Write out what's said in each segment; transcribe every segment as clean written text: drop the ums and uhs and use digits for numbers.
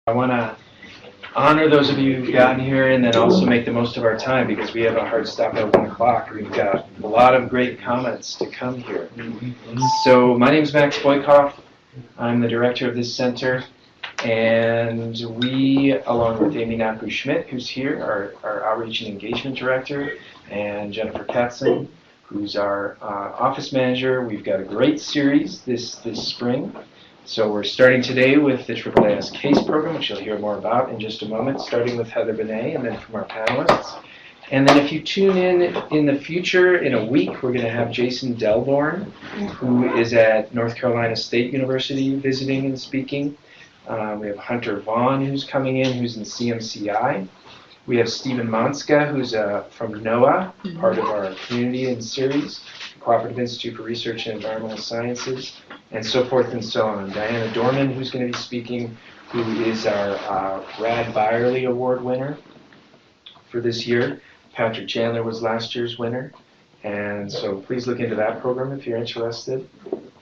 I want to honor those of you who've gotten here and then also make the most of our time because we have a hard stop at 1 o'clock. We've got a lot of great comments to come here. So my name is Max Boykoff. I'm the director of this center. And we, along with Amy Napu-Schmidt, who's here, our outreach and engagement director, and Jennifer Katzen, who's our office manager. We've got a great series this spring. So we're starting today with the AAAS case program, which you'll hear more about in just a moment, starting with Heather Benet and then from our panelists. And then if you tune in the future, in a week, we're going to have Jason Delborn, who is at North Carolina State University visiting and speaking. We have Hunter Vaughn, who's coming in, who's in CMCI. We have Stephen Monska, who's from NOAA, part of our community and series, Cooperative Institute for Research in Environmental Sciences, and so forth and so on. Diana Dorman, who's going to be speaking, who is our Brad Byerly Award winner for this year. Patrick Chandler was last year's winner. And so please look into that program if you're interested.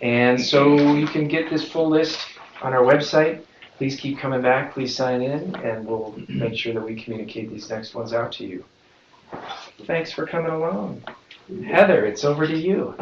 And so you can get this full list on our website. Please keep coming back. Please sign in, and we'll make sure that we communicate these next ones out to you. Thanks for coming along. Heather, it's over to you.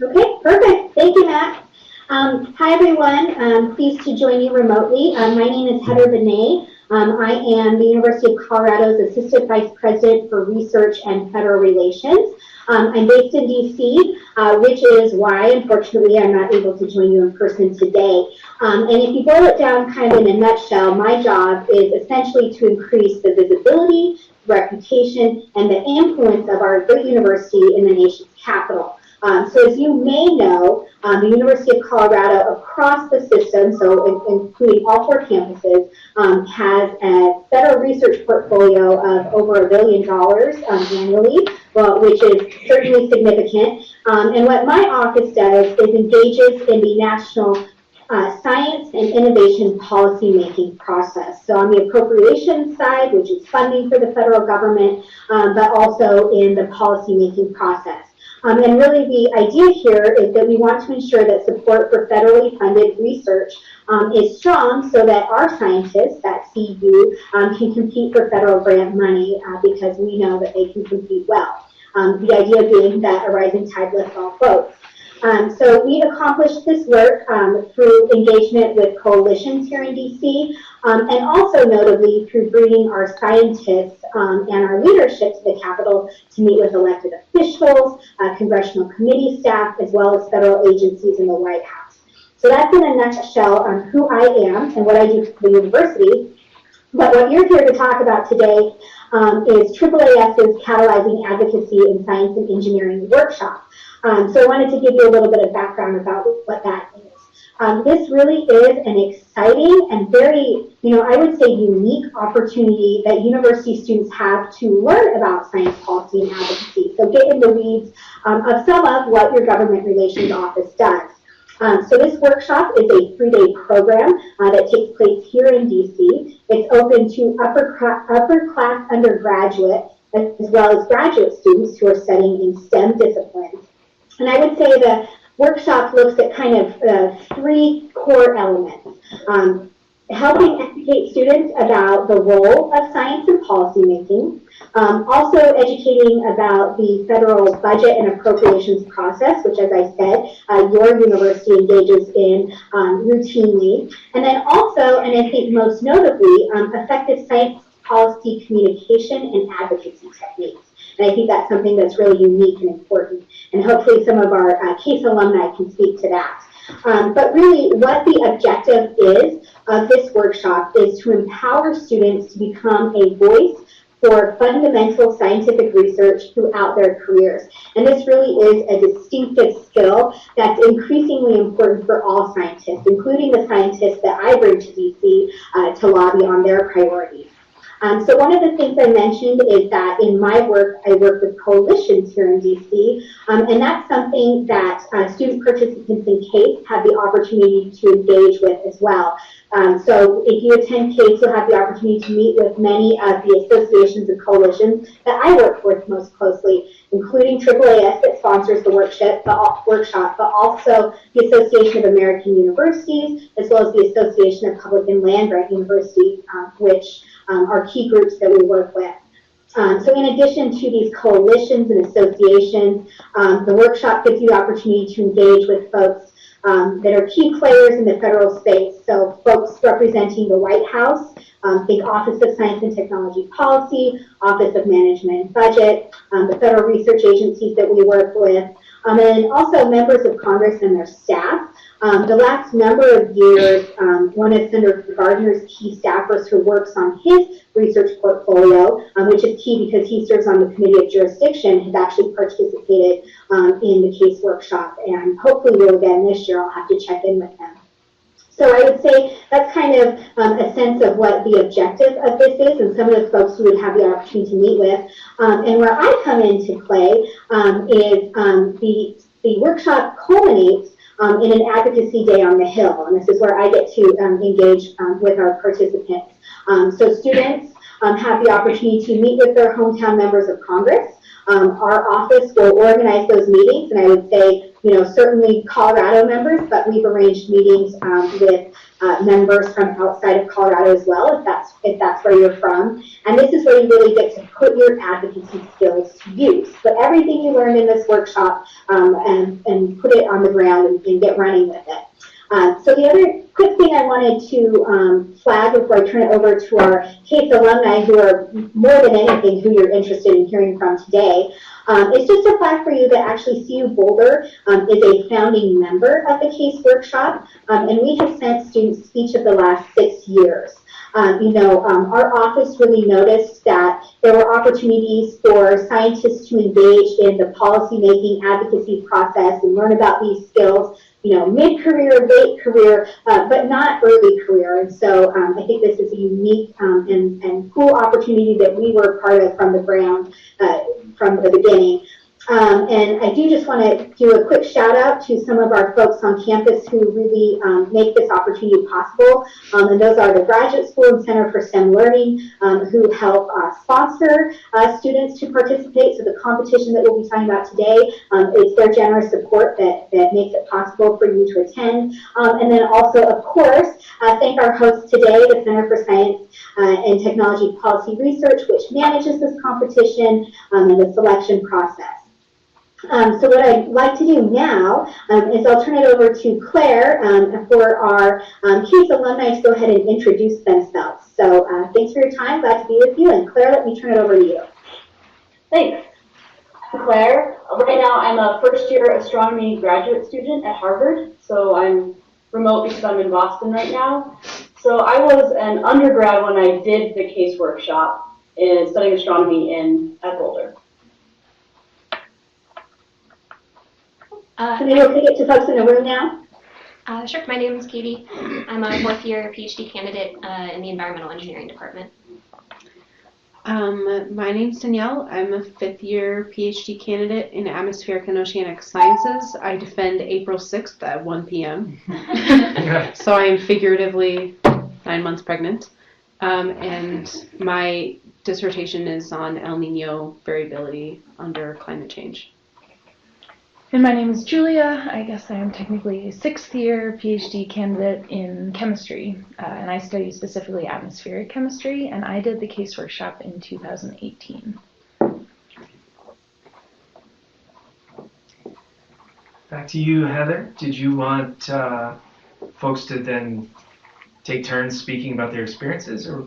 Okay, perfect. Thank you, Matt. Hi, everyone. I'm pleased to join you remotely. My name is Heather Benet. I am the University of Colorado's Assistant Vice President for Research and Federal Relations. I'm based in D.C., which is why, unfortunately, I'm not able to join you in person today. And if you boil it down kind of in a nutshell, my job is essentially to increase the visibility, reputation, and the influence of our great university in the nation's capital. So as you may know, the University of Colorado across the system, so including all 4 campuses, has a federal research portfolio of over $1 billion annually, which is certainly significant. And what my office does is engages in the national science and innovation policy making process. So on the appropriations side, which is funding for the federal government, but also in the policy making process. And really the idea here is that we want to ensure that support for federally funded research is strong so that our scientists at CU can compete for federal grant money because we know that they can compete well. The idea being that a rising tide lifts all boats. So we accomplished this work through engagement with coalitions here in DC, and also notably through bringing our scientists and our leadership to the Capitol to meet with elected officials, congressional committee staff, as well as federal agencies in the White House. So that's in a nutshell on who I am and what I do for the university. But what you're here to talk about today is AAAS's Catalyzing Advocacy in Science and Engineering workshop. So I wanted to give you a little bit of background about what that is. This really is an exciting and very, I would say unique opportunity that university students have to learn about science policy and advocacy. So get in the weeds of some of what your government relations office does. So this workshop is a 3-day program that takes place here in DC. It's open to upper class undergraduate as well as graduate students who are studying in STEM disciplines. And I would say the workshop looks at kind of 3 core elements. Helping educate students about the role of science and policy making, also educating about the federal budget and appropriations process, which, as I said, your university engages in routinely, and then also, and I think most notably, effective science policy communication and advocacy techniques. And I think that's something that's really unique and important. And hopefully some of our CASE alumni can speak to that. But really what the objective is of this workshop is to empower students to become a voice for fundamental scientific research throughout their careers. And this really is a distinctive skill that's increasingly important for all scientists, including the scientists that I bring to DC to lobby on their priorities. So one of the things I mentioned is that in my work, I work with coalitions here in DC, and that's something that student participants in CASE have the opportunity to engage with as well. So if you attend CASE, you'll have the opportunity to meet with many of the associations and coalitions that I work with most closely, including AAAS that sponsors the workshop, but also the Association of American Universities, as well as the Association of Public and Land-Grant Universities, which are key groups that we work with. So in addition to these coalitions and associations, the workshop gives you the opportunity to engage with folks that are key players in the federal space. So folks representing the White House, think Office of Science and Technology Policy, Office of Management and Budget, the federal research agencies that we work with, and also members of Congress and their staff. The last number of years, one of Senator Gardner's key staffers who works on his research portfolio, which is key because he serves on the Committee of Jurisdiction, has actually participated in the CASE workshop, and hopefully will again this year. I'll have to check in with him. So I would say that's kind of a sense of what the objective of this is and some of the folks who would have the opportunity to meet with. And where I come into play is the workshop culminates in an advocacy day on the Hill, and this is where I get to engage with our participants. So students have the opportunity to meet with their hometown members of Congress. Our office will organize those meetings, and I would say, certainly Colorado members, but we've arranged meetings with members from outside of Colorado as well, if that's where you're from. And this is where you really get to put your advocacy skills to use. Put everything you learned in this workshop and put it on the ground and get running with it. So the other quick thing I wanted to flag before I turn it over to our CASE alumni, who are more than anything who you're interested in hearing from today, is just a flag for you that actually CU Boulder is a founding member of the CASE workshop, and we have sent students each of the last 6 years. Our office really noticed that there were opportunities for scientists to engage in the policymaking advocacy process and learn about these skills, mid-career, late career, but not early career. And so I think this is a unique and cool opportunity that we were part of from the ground, from the beginning. And I do just want to do a quick shout out to some of our folks on campus who really make this opportunity possible. And those are the Graduate School and Center for STEM Learning, who help sponsor students to participate. So the competition that we'll be talking about today, it's their generous support that makes it possible for you to attend. And then also, of course, thank our hosts today, the Center for Science and Technology Policy Research, which manages this competition and the selection process. So what I'd like to do now is I'll turn it over to Claire for our CASE alumni to go ahead and introduce themselves. So thanks for your time. Glad to be with you. And Claire, let me turn it over to you. Thanks. I'm Claire. Right now I'm a first-year astronomy graduate student at Harvard. So I'm remote because I'm in Boston right now. So I was an undergrad when I did the CASE workshop in studying astronomy at Boulder. So maybe we'll take it to folks in the room now. Sure. My name is Katie. I'm a fourth-year PhD candidate in the Environmental Engineering Department. My name's Danielle. I'm a fifth-year PhD candidate in Atmospheric and Oceanic Sciences. I defend April 6th at 1 p.m. So I am figuratively 9 months pregnant. And my dissertation is on El Nino variability under climate change. And my name is Julia. I guess I am technically a sixth-year PhD candidate in chemistry, and I study specifically atmospheric chemistry, and I did the CASE workshop in 2018. Back to you, Heather. Did you want folks to then take turns speaking about their experiences, or?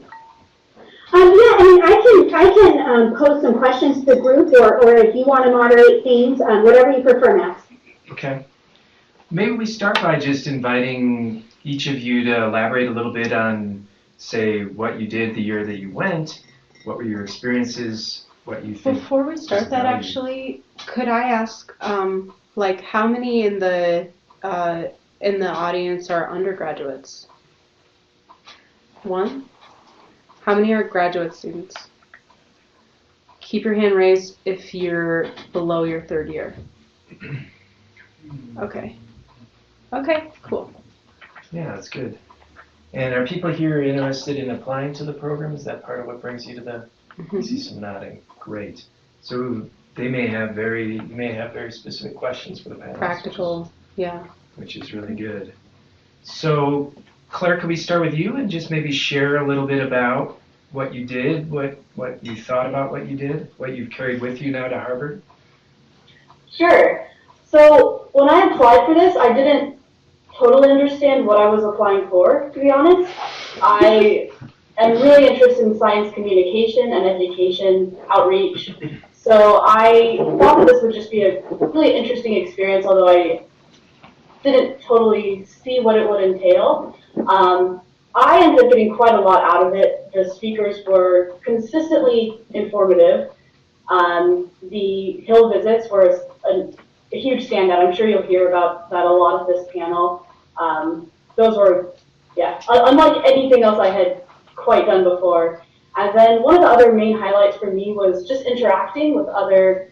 I can pose some questions to the group, or if you want to moderate things, whatever you prefer, Max. Okay. Maybe we start by just inviting each of you to elaborate a little bit on, say, what you did the year that you went, what were your experiences, what you think. Before we start that, actually, could I ask, how many in the audience are undergraduates? One? How many are graduate students? Keep your hand raised if you're below your third year. Okay. Okay, cool. Yeah, that's good. And are people here interested in applying to the program? Is that part of what brings you to the? I see some nodding. Great. So you may have very specific questions for the panelists. Practical, yeah. Which is really good. So, Claire, could we start with you and just maybe share a little bit about what you did, what you thought about what you did, what you've carried with you now to Harvard? Sure. So when I applied for this, I didn't totally understand what I was applying for, to be honest. I am really interested in science communication and education outreach. So I thought that this would just be a really interesting experience, although I didn't totally see what it would entail. I ended up getting quite a lot out of it. The speakers were consistently informative. The Hill visits were a huge standout. I'm sure you'll hear about that a lot of this panel. Those were, yeah, unlike anything else I had quite done before. And then one of the other main highlights for me was just interacting with other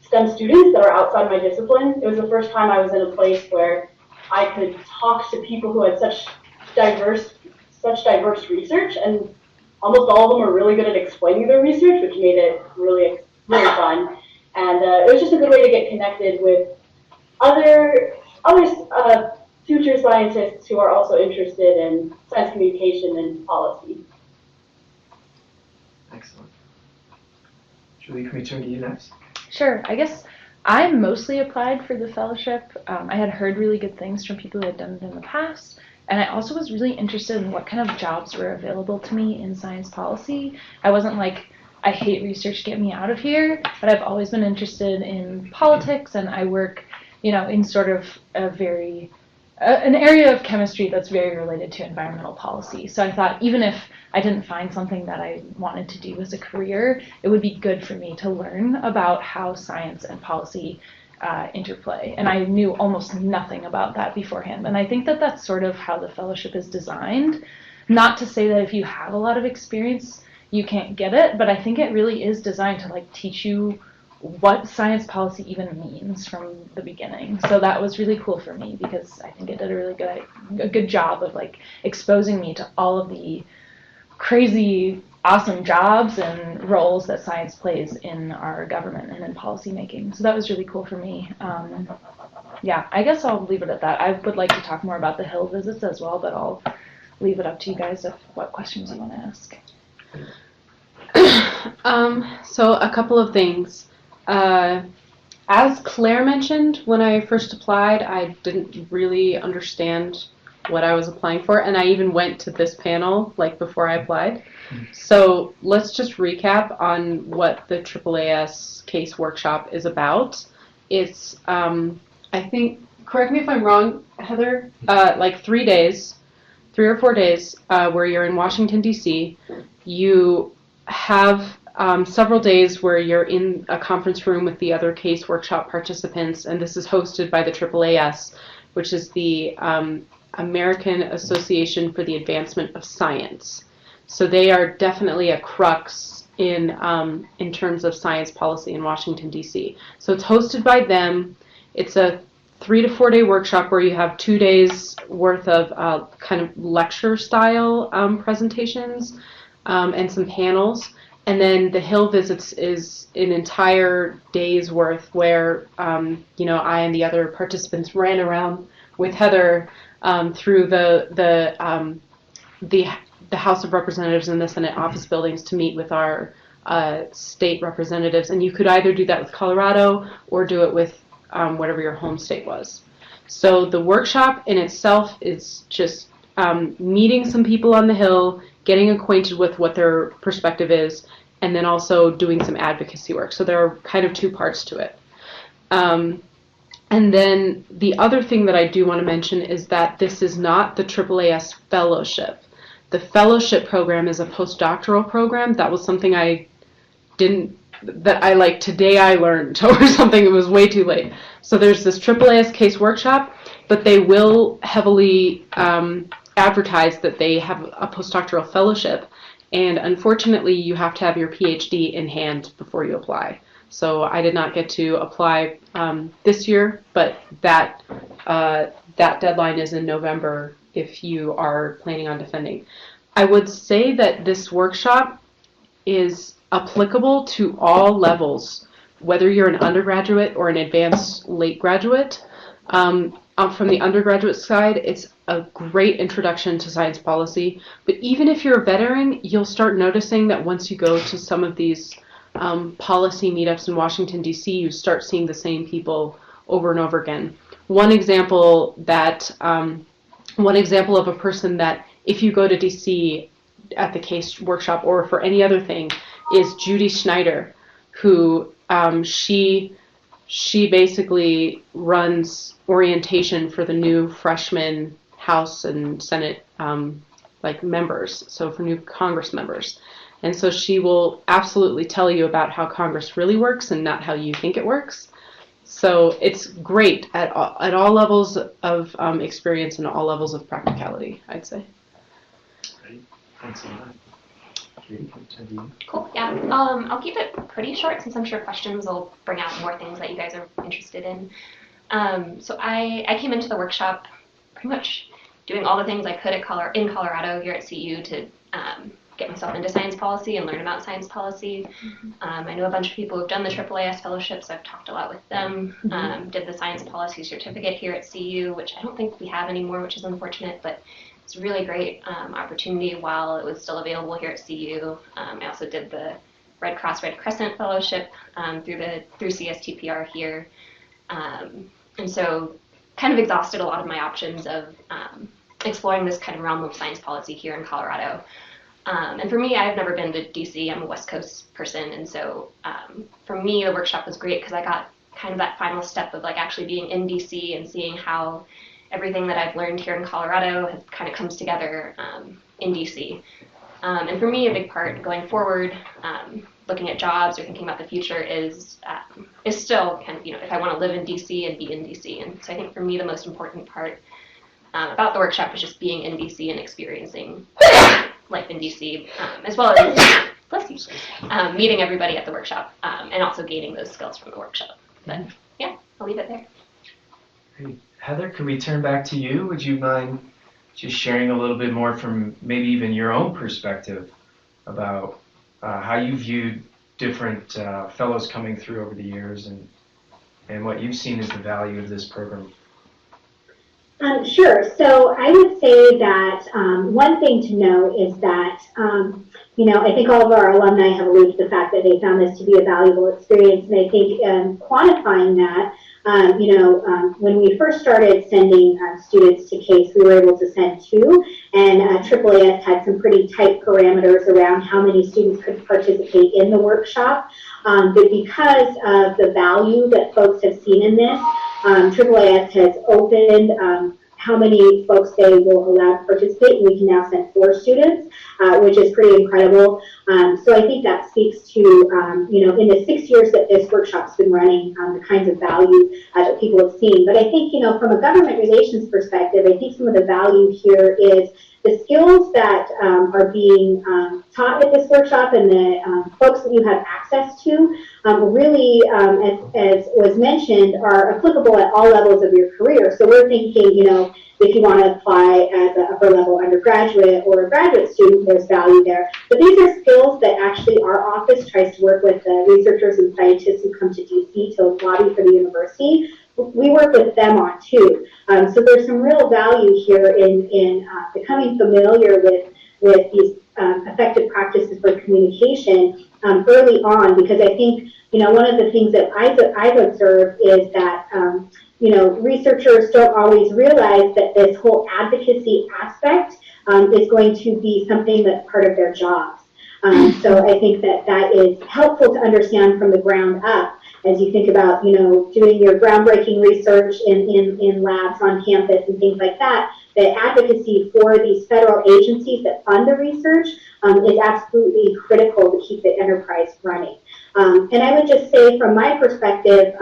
STEM students that are outside my discipline. It was the first time I was in a place where I could talk to people who had such diverse research, and almost all of them were really good at explaining their research, which made it really, really fun. And it was just a good way to get connected with other future scientists who are also interested in science communication and policy. Excellent. Julie, can we turn to you next? Sure. I guess I mostly applied for the fellowship. I had heard really good things from people who had done it in the past, and I also was really interested in what kind of jobs were available to me in science policy. I wasn't like, I hate research, get me out of here, but I've always been interested in politics, and I work, in sort of an area of chemistry that's very related to environmental policy. So I thought even if I didn't find something that I wanted to do as a career, it would be good for me to learn about how science and policy interplay. And I knew almost nothing about that beforehand. And I think that that's sort of how the fellowship is designed. Not to say that if you have a lot of experience, you can't get it, but I think it really is designed to teach you what science policy even means from the beginning. So that was really cool for me because I think it did a good job of exposing me to all of the crazy, awesome jobs and roles that science plays in our government and in policy making. So that was really cool for me. Yeah, I guess I'll leave it at that. I would like to talk more about the Hill visits as well, but I'll leave it up to you guys of what questions you want to ask. So a couple of things. As Claire mentioned, when I first applied, I didn't really understand what I was applying for, and I even went to this panel before I applied. So let's just recap on what the AAAS case workshop is about. It's, I think, correct me if I'm wrong, Heather, 3 or 4 days, where you're in Washington, D.C. You have several days where you're in a conference room with the other case workshop participants, and this is hosted by the AAAS, which is the American Association for the Advancement of Science. So they are definitely a crux in terms of science policy in Washington, D.C. So it's hosted by them. It's a 3 to 4 day workshop where you have 2 days worth of kind of lecture style presentations and some panels. And then the Hill visits is an entire day's worth where, I and the other participants ran around with Heather through the House of Representatives and the Senate office buildings to meet with our state representatives. And you could either do that with Colorado or do it with whatever your home state was. So the workshop in itself is just meeting some people on the Hill, getting acquainted with what their perspective is, and then also doing some advocacy work. So there are kind of 2 parts to it. And then the other thing that I do want to mention is that this is not the AAAS fellowship. The fellowship program is a postdoctoral program. That was something today I learned or something. It was way too late. So there's this AAAS case workshop, but they will heavily advertise that they have a postdoctoral fellowship. And unfortunately, you have to have your PhD in hand before you apply. So I did not get to apply this year, but that deadline is in November if you are planning on defending. I would say that this workshop is applicable to all levels, whether you're an undergraduate or an advanced late graduate. From the undergraduate side, it's a great introduction to science policy. But even if you're a veteran, you'll start noticing that once you go to some of these policy meetups in Washington, D.C., you start seeing the same people over and over again. One example of a person that, if you go to D.C. at the case workshop or for any other thing, is Judy Schneider, who she basically runs orientation for the new freshman House and Senate members, so for new Congress members. And so she will absolutely tell you about how Congress really works and not how you think it works. So it's great at all levels of experience and all levels of practicality, I'd say. Great. Thanks a lot. Katie, can you? Cool. Yeah. I'll keep it pretty short since I'm sure questions will bring out more things that you guys are interested in. So I came into the workshop pretty much doing all the things I could in Colorado here at CU to get myself into science policy and learn about science policy. I know a bunch of people who've done the AAAS fellowships. I've talked a lot with them. Did the science policy certificate here at CU, which I don't think we have anymore, which is unfortunate, but it's a really great opportunity while it was still available here at CU. I also did the Red Cross Red Crescent fellowship through CSTPR here. And so kind of exhausted a lot of my options of exploring this kind of realm of science policy here in Colorado. And for me, I've never been to DC. I'm a West Coast person. And so for me, the workshop was great because I got kind of that final step of actually being in DC and seeing how everything that I've learned here in Colorado has kind of comes together in DC. And for me, a big part going forward, looking at jobs or thinking about the future is still kind of, if I want to live in DC and be in DC. And so I think for me, the most important part about the workshop is just being in DC and experiencing life in DC, as well as meeting everybody at the workshop and also gaining those skills from the workshop. But yeah, I'll leave it there. Great. Heather, could we turn back to you? Would you mind just sharing a little bit more from maybe even your own perspective about how you viewed different fellows coming through over the years and what you've seen as the value of this program? Sure. So I would say that one thing to know is that, I think all of our alumni have alluded to the fact that they found this to be a valuable experience. And I think quantifying that, when we first started sending students to CASE, we were able to send 2. And AAAS had some pretty tight parameters around how many students could participate in the workshop. But because of the value that folks have seen in this, AAAS has opened how many folks they will allow to participate, and we can now send 4 students, which is pretty incredible. So I think that speaks to, in the 6 years that this workshop's been running, the kinds of value that people have seen. But I think, from a government relations perspective, I think some of the value here is the skills that are being taught at this workshop and the folks that you have access to really, as was mentioned, are applicable at all levels of your career. So we're thinking, if you want to apply as an upper level undergraduate or a graduate student, there's value there. But these are skills that actually our office tries to work with the researchers and scientists who come to DC to lobby for the university. We work with them on too. So there's some real value here in becoming familiar with these effective practices for communication early on, because I think, one of the things that I've observed is that, researchers don't always realize that this whole advocacy aspect is going to be something that's part of their jobs. So I think that is helpful to understand from the ground up as you think about, doing your groundbreaking research in labs on campus and things like that. The advocacy for these federal agencies that fund the research is absolutely critical to keep the enterprise running. And I would just say, from my perspective,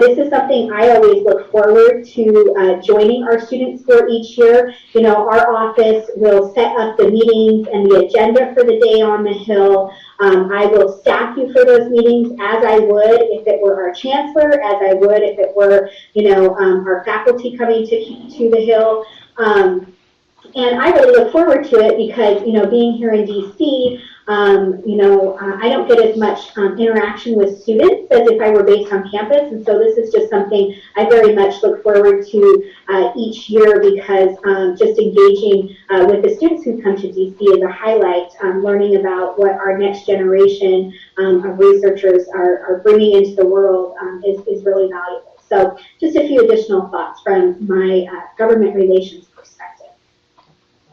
this is something I always look forward to joining our students for each year. Our office will set up the meetings and the agenda for the day on the Hill. I will staff you for those meetings as I would if it were our chancellor, as I would if it were, our faculty coming to the Hill. And I really look forward to it because, being here in DC, I don't get as much interaction with students as if I were based on campus. And so this is just something I very much look forward to each year because just engaging with the students who come to DC is a highlight, learning about what our next generation of researchers are bringing into the world is really valuable. So just a few additional thoughts from my government relations perspective.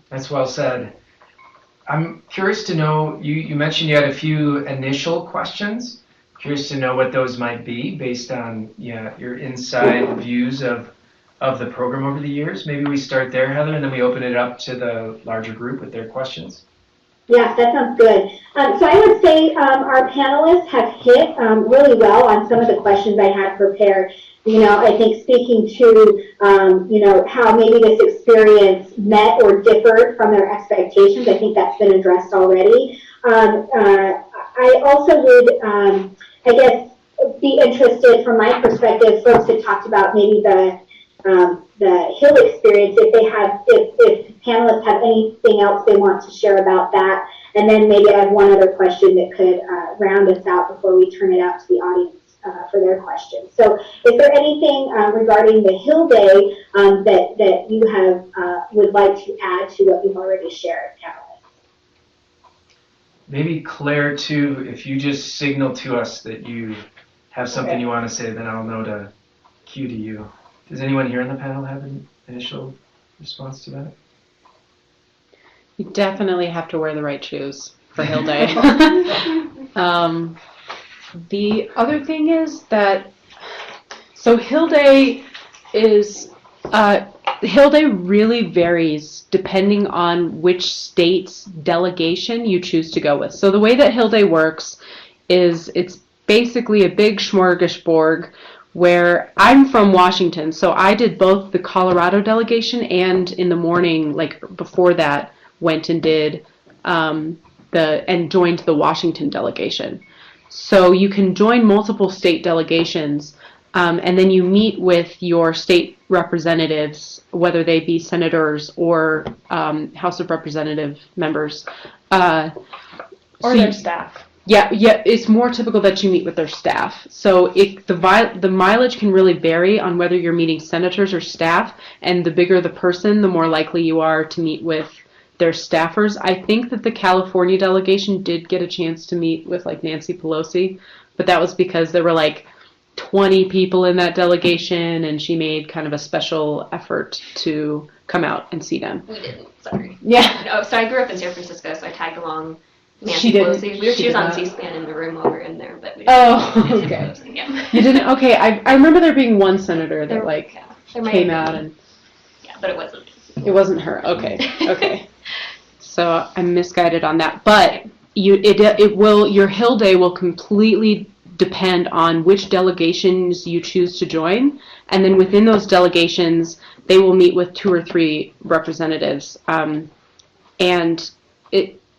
That's well said. I'm curious to know, you mentioned you had a few initial questions. Curious to know what those might be based on your inside views of the program over the years. Maybe we start there, Heather, and then we open it up to the larger group with their questions. Yeah, that sounds good. So I would say our panelists have hit really well on some of the questions I had prepared. I think speaking to, how maybe this experience met or differed from their expectations, I think that's been addressed already. I also would, be interested from my perspective, folks had talked about maybe the Hill experience, if panelists have anything else they want to share about that. And then maybe I have one other question that could round us out before we turn it out to the audience for their questions. So is there anything regarding the Hill Day that you have would like to add to what you've already shared, Catalyst? Maybe Claire, too, if you just signal to us that you have something you want to say, then I'll know to cue to you. Does anyone here on the panel have an initial response to that? You definitely have to wear the right shoes for Hill Day. The other thing is that, so Hill Day really varies depending on which state's delegation you choose to go with. So the way that Hill Day works is it's basically a big smorgasbord where I'm from Washington, so I did both the Colorado delegation and in the morning, like before that, went and did and joined the Washington delegation. So you can join multiple state delegations, and then you meet with your state representatives, whether they be senators or House of Representative members. Or their staff. Yeah, it's more typical that you meet with their staff. So the mileage can really vary on whether you're meeting senators or staff, and the bigger the person, the more likely you are to meet with their staffers. I think that the California delegation did get a chance to meet with like Nancy Pelosi, but that was because there were like 20 people in that delegation, and she made kind of a special effort to come out and see them. We didn't, sorry. Yeah. No, so I grew up in San Francisco, so I tagged along Nancy She didn't. Pelosi. She was on did not. C-SPAN in the room over in there, but we didn't. Oh, Nancy okay. Pelosi, yeah. You didn't? Okay, I remember there being one senator that There might came have out been. and Yeah, but it wasn't. it wasn't her. Okay. So I'm misguided on that, but your Hill Day will completely depend on which delegations you choose to join, and then within those delegations, they will meet with 2 or 3 representatives, and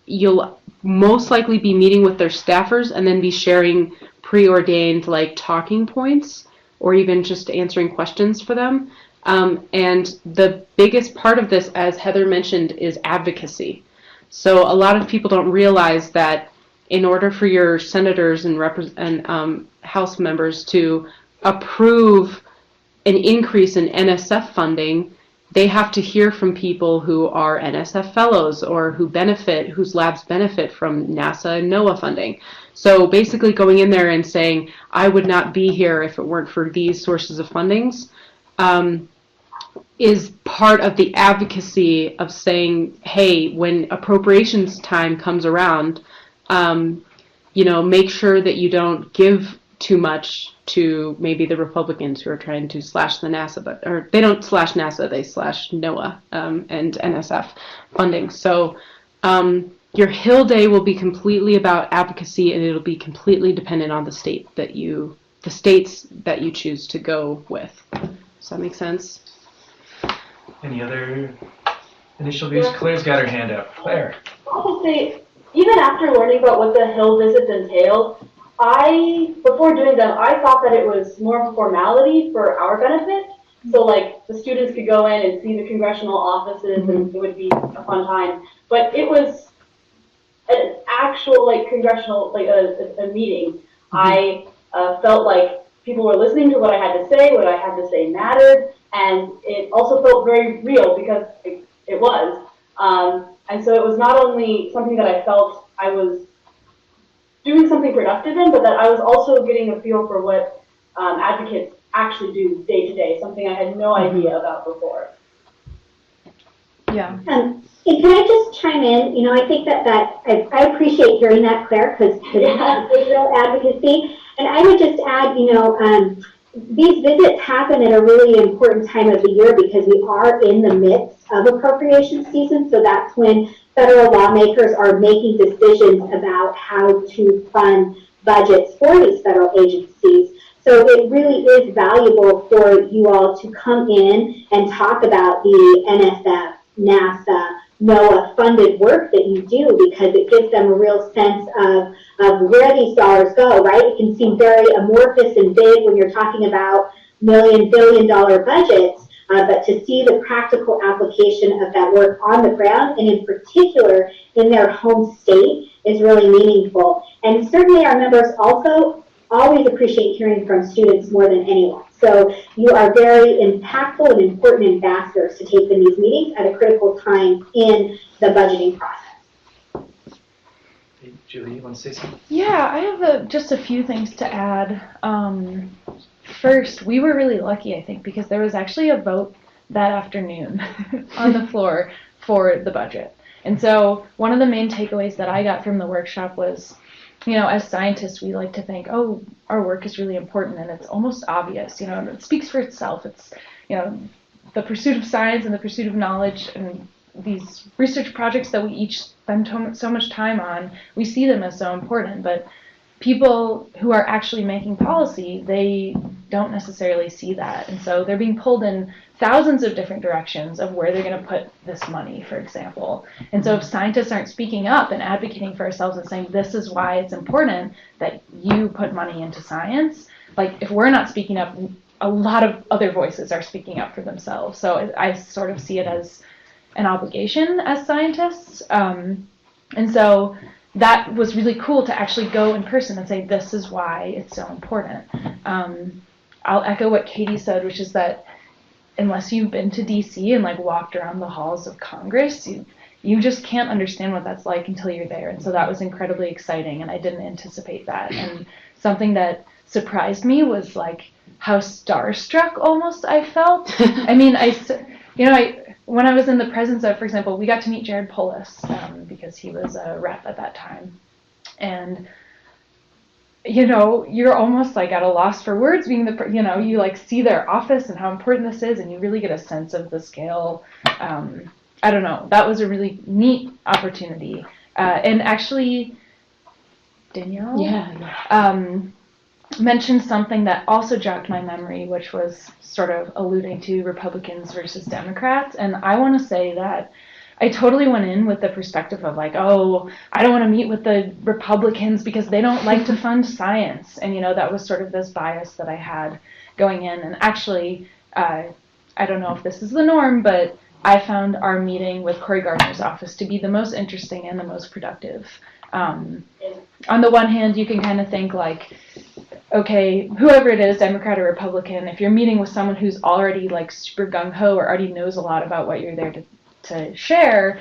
you'll most likely be meeting with their staffers and then be sharing preordained like talking points or even just answering questions for them. And the biggest part of this, as Heather mentioned, is advocacy. So a lot of people don't realize that in order for your senators and House members to approve an increase in NSF funding, they have to hear from people who are NSF fellows or whose labs benefit from NASA and NOAA funding. So basically going in there and saying, I would not be here if it weren't for these sources of fundings, is part of the advocacy of saying, hey, when appropriations time comes around, make sure that you don't give too much to maybe the Republicans who are trying to slash the NASA, or they don't slash NASA, they slash NOAA and NSF funding. So your Hill Day will be completely about advocacy, and it'll be completely dependent on the states that you choose to go with. Does that make sense? Any other initial views? Claire's got her hand up. Claire. I'll just say, even after learning about what the Hill visits entail, before doing them, I thought that it was more of a formality for our benefit. So like the students could go in and see the congressional offices and it would be a fun time. But it was an actual like congressional, like a meeting. I felt like people were listening to what I had to say, what I had to say mattered, and it also felt very real because it was. And so it was not only something that I felt I was doing something productive in, but that I was also getting a feel for what advocates actually do day to day, something I had no idea about before. Yeah. And can I just chime in? You know, I think that I appreciate hearing that, Claire, because Yeah. it's real advocacy. And I would just add, you know, these visits happen at a really important time of the year because we are in the midst of appropriation season. So that's when federal lawmakers are making decisions about how to fund budgets for these federal agencies. So it really is valuable for you all to come in and talk about the NSF, NASA, NOAA funded work that you do because it gives them a real sense of where these dollars go, right? It can seem very amorphous and big when you're talking about million, billion-dollar budgets, but to see the practical application of that work on the ground, and in particular in their home state, is really meaningful. And certainly our members also always appreciate hearing from students more than anyone. So you are very impactful and important ambassadors to take in these meetings at a critical time in the budgeting process. Hey, Julie, you want to say something? Yeah, I have just a few things to add. First, we were really lucky, I think, because there was actually a vote that afternoon on the floor for the budget. And so one of the main takeaways that I got from the workshop was, you know, as scientists, we like to think, oh, our work is really important and it's almost obvious, you know, and it speaks for itself. It's, you know, the pursuit of science and the pursuit of knowledge and these research projects that we each spend so much time on, we see them as so important, but people who are actually making policy, they don't necessarily see that. And so they're being pulled in thousands of different directions of where they're going to put this money, for example. And so if scientists aren't speaking up and advocating for ourselves and saying, this is why it's important that you put money into science, like if we're not speaking up, a lot of other voices are speaking up for themselves. So I sort of see it as an obligation as scientists. And so that was really cool to actually go in person and say, this is why it's so important. I'll echo what Katie said, which is that unless you've been to DC and like walked around the halls of Congress, you just can't understand what that's like until you're there. And so that was incredibly exciting, and I didn't anticipate that. And something that surprised me was like how starstruck almost I felt. I mean, when I was in the presence of, for example, we got to meet Jared Polis because he was a rep at that time. And, you know, you're almost like at a loss for words being you like see their office and how important this is, and you really get a sense of the scale. I don't know. That was a really neat opportunity. And actually, Danielle? Yeah. Mentioned something that also jogged my memory, which was sort of alluding to Republicans versus Democrats. And I want to say that I totally went in with the perspective of like, oh, I don't want to meet with the Republicans because they don't like to fund science. And, you know, that was sort of this bias that I had going in. And actually, I don't know if this is the norm, but I found our meeting with Cory Gardner's office to be the most interesting and the most productive. On the one hand, you can kind of think like, okay, whoever it is, Democrat or Republican, if you're meeting with someone who's already like super gung-ho or already knows a lot about what you're there to share,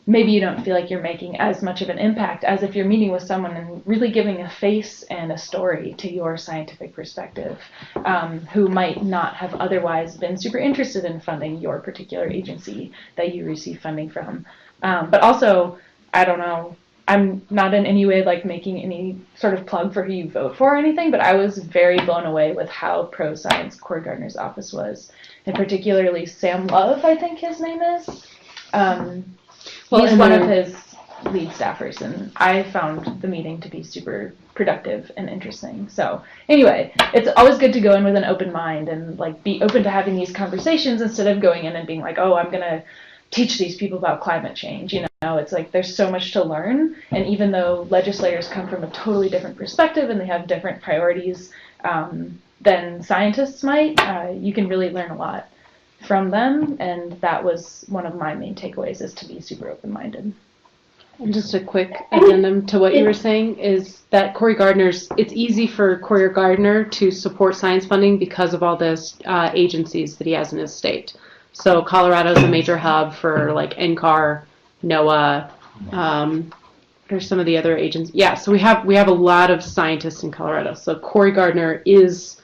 maybe you don't feel like you're making as much of an impact as if you're meeting with someone and really giving a face and a story to your scientific perspective, who might not have otherwise been super interested in funding your particular agency that you receive funding from. But also, I don't know, I'm not in any way like making any sort of plug for who you vote for or anything, but I was very blown away with how pro-science Cory Gardner's office was, and particularly Sam Love, I think his name is. He's one of his lead staffers, and I found the meeting to be super productive and interesting. So anyway, it's always good to go in with an open mind and like be open to having these conversations instead of going in and being like, oh, I'm gonna teach these people about climate change. You know, it's like there's so much to learn, and even though legislators come from a totally different perspective and they have different priorities, than scientists might. You can really learn a lot from them, and that was one of my main takeaways, is to be super open-minded. And just a quick addendum to what you were saying is that it's easy for Cory Gardner to support science funding because of all those agencies that he has in his state. So Colorado's a major hub for like NCAR, NOAA, there's some of the other agencies. Yeah, so we have a lot of scientists in Colorado. So Cory Gardner is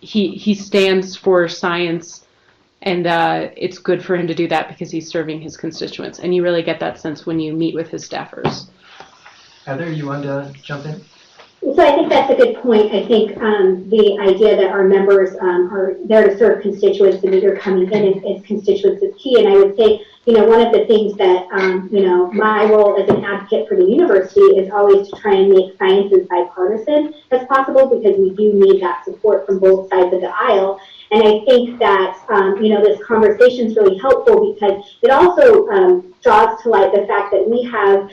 he stands for science. And it's good for him to do that because he's serving his constituents. And you really get that sense when you meet with his staffers. Heather, you want to jump in? So I think that's a good point. I think the idea that our members are there to serve constituents and that they're coming in as constituents is key. And I would say, one of the things that, my role as an advocate for the university is always to try and make science as bipartisan as possible, because we do need that support from both sides of the aisle. And I think that, this conversation is really helpful because it also draws to light the fact that we have